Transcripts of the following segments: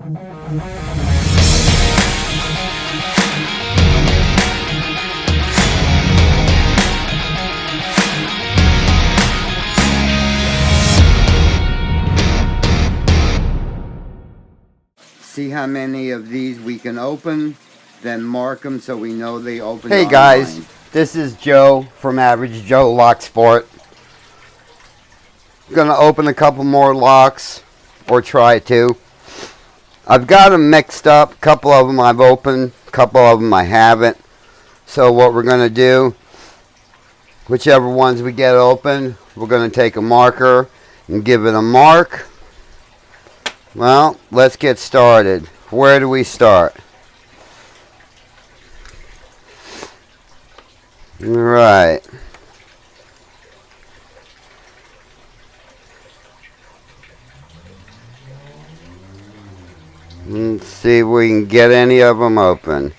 See how many of these we can open, then mark them so we know they opened. Hey guys, this is Joe from Average Joe Lock Sport. Gonna open a couple more locks, or try to. I've got them mixed up. A couple of them I've opened, a couple of them I haven't. So what we're gonna do, whichever ones we get open, we're gonna take a marker and give it a mark. Well, let's get started. Where do we start? All right. Let's see if we can get any of them open.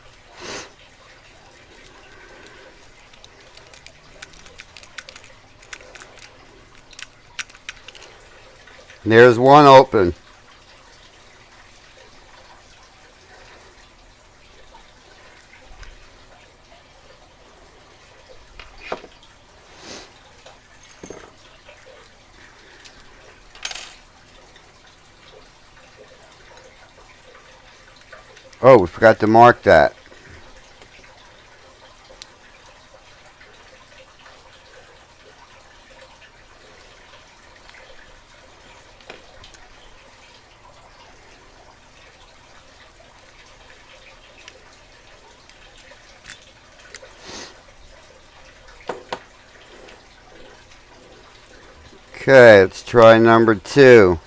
There's one open. Oh, we forgot to mark that. Okay, let's try number 2.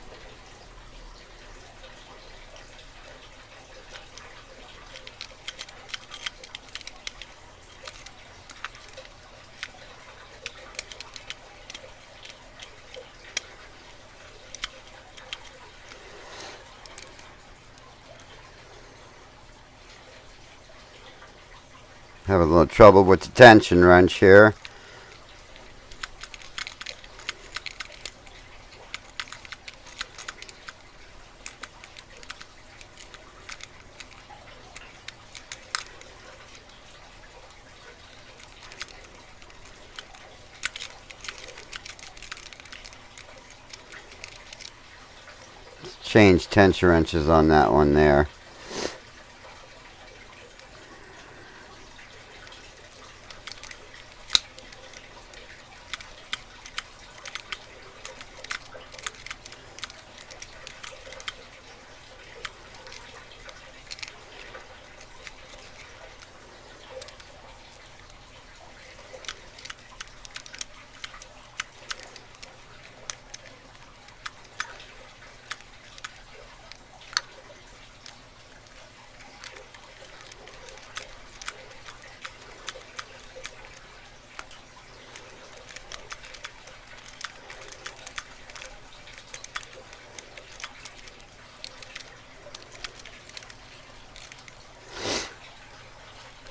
Have a little trouble with the tension wrench here. Let's change tension wrenches on that one there.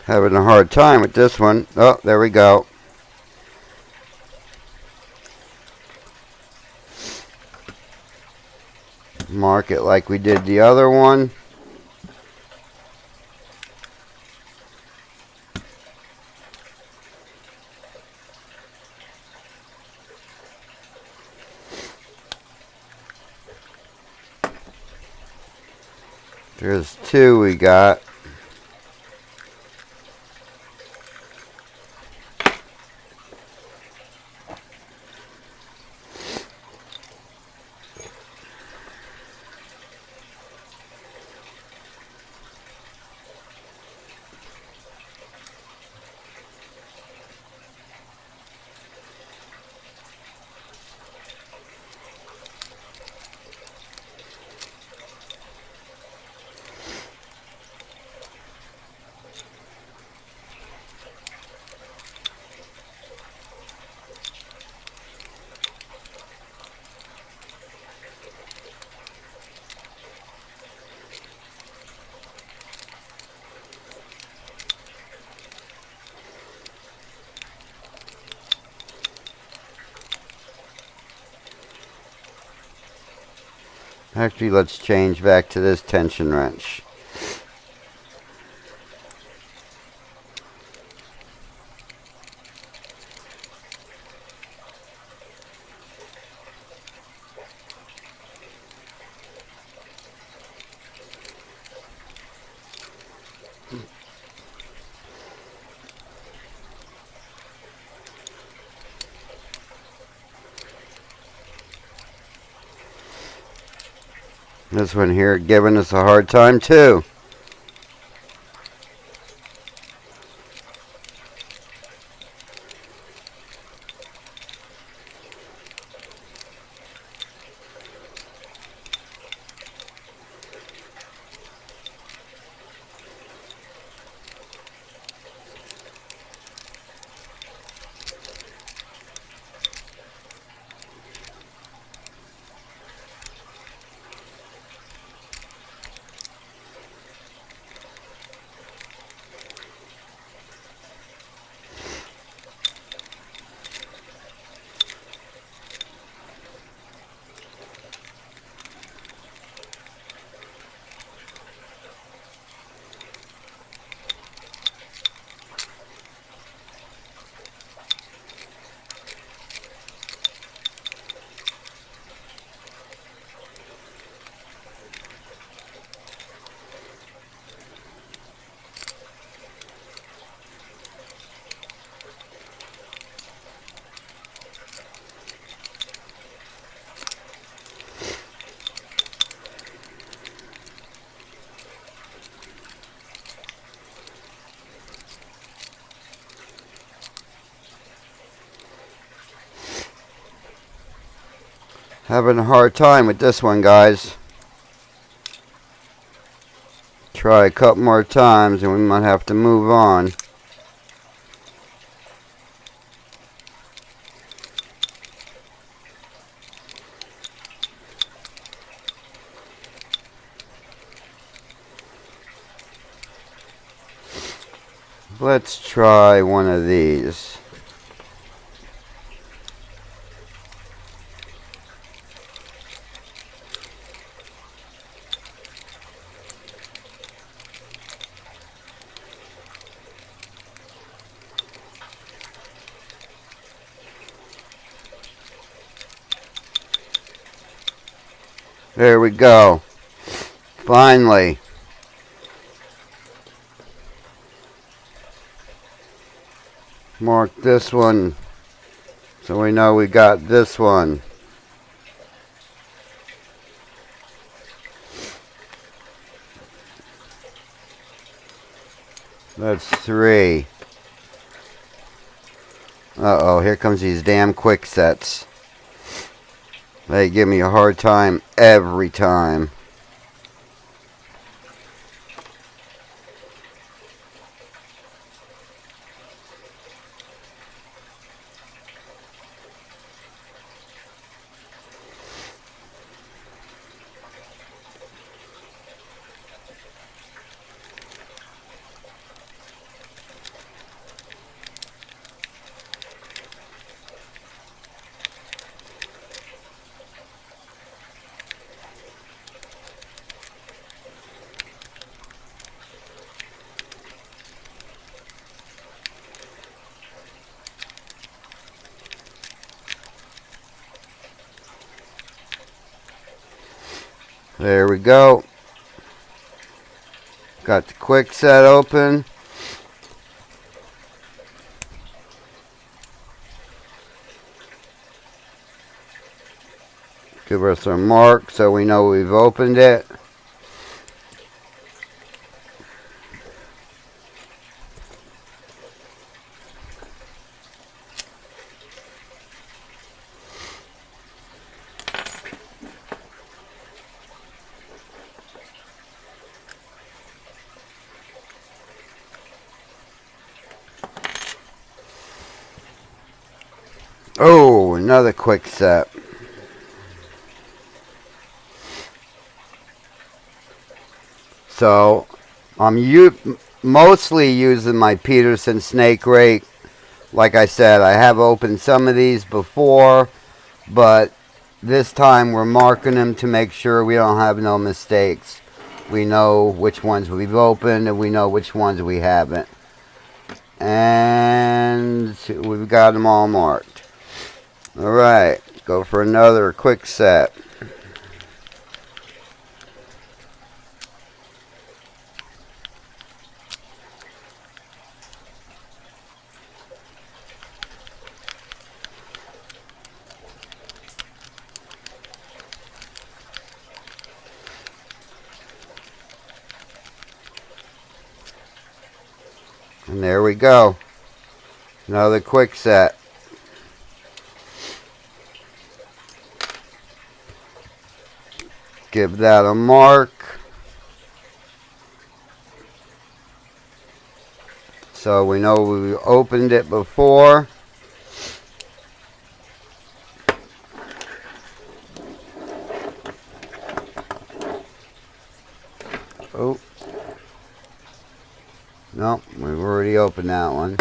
Having a hard time with this one. Oh, there we go. Mark it like we did the other one. There's 2 we got. Actually, let's change back to this tension wrench. This one here giving us a hard time too. Having a hard time with this one, guys. Try a couple more times and we might have to move on. Let's try one of these. There we go. Finally. Mark this one so we know we got this one. That's 3. Uh-oh, here comes these damn quick sets. They give me a hard time every time. There we go. Got the quick set open. Give us a mark so we know we've opened it. Oh, another quick set. So, I'm mostly using my Peterson snake rake. Like I said, I have opened some of these before, but this time we're marking them to make sure we don't have no mistakes. We know which ones we've opened and we know which ones we haven't. And we've got them all marked. Alright, go for another quick set. And there we go. Another quick set. Give that a mark. So we know we opened it before. Oh. No, we've already opened that one.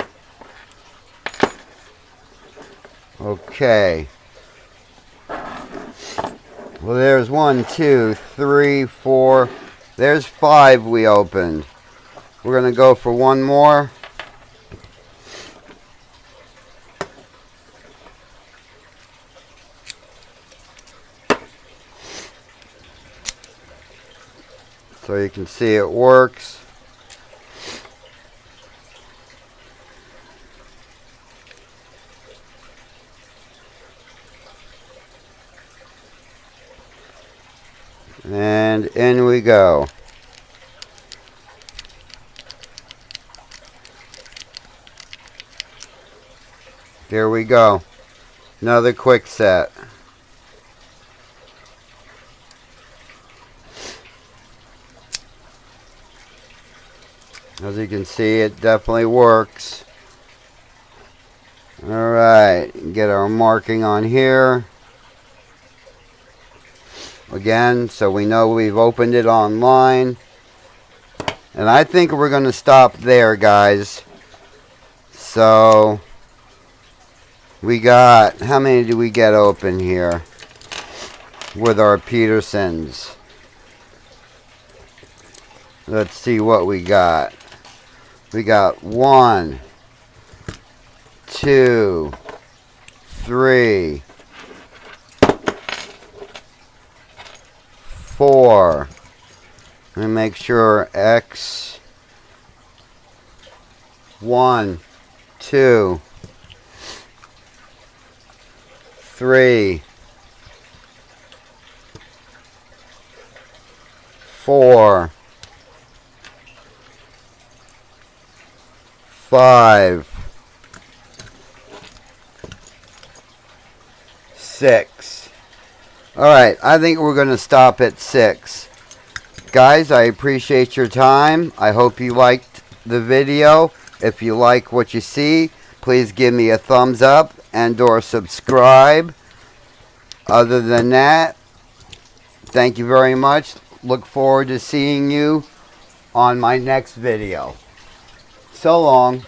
Okay. Well, there's 1, 2, 3, 4. There's 5 we opened. We're going to go for one more. So you can see it works. And in we go. Here we go. Another quick set. As you can see, it definitely works. Alright, get our marking on here. Again, so we know we've opened it online. And I think we're going to stop there, guys. So, we got, how many do we get open here with our Petersons? Let's see what we got. We got 1, 2, 3, 4. Let me make sure. X. 1, 2, 3, 4, 5, 6. Alright, I think we're going to stop at 6. Guys, I appreciate your time. I hope you liked the video. If you like what you see, please give me a thumbs up and or subscribe. Other than that, thank you very much. Look forward to seeing you on my next video. So long.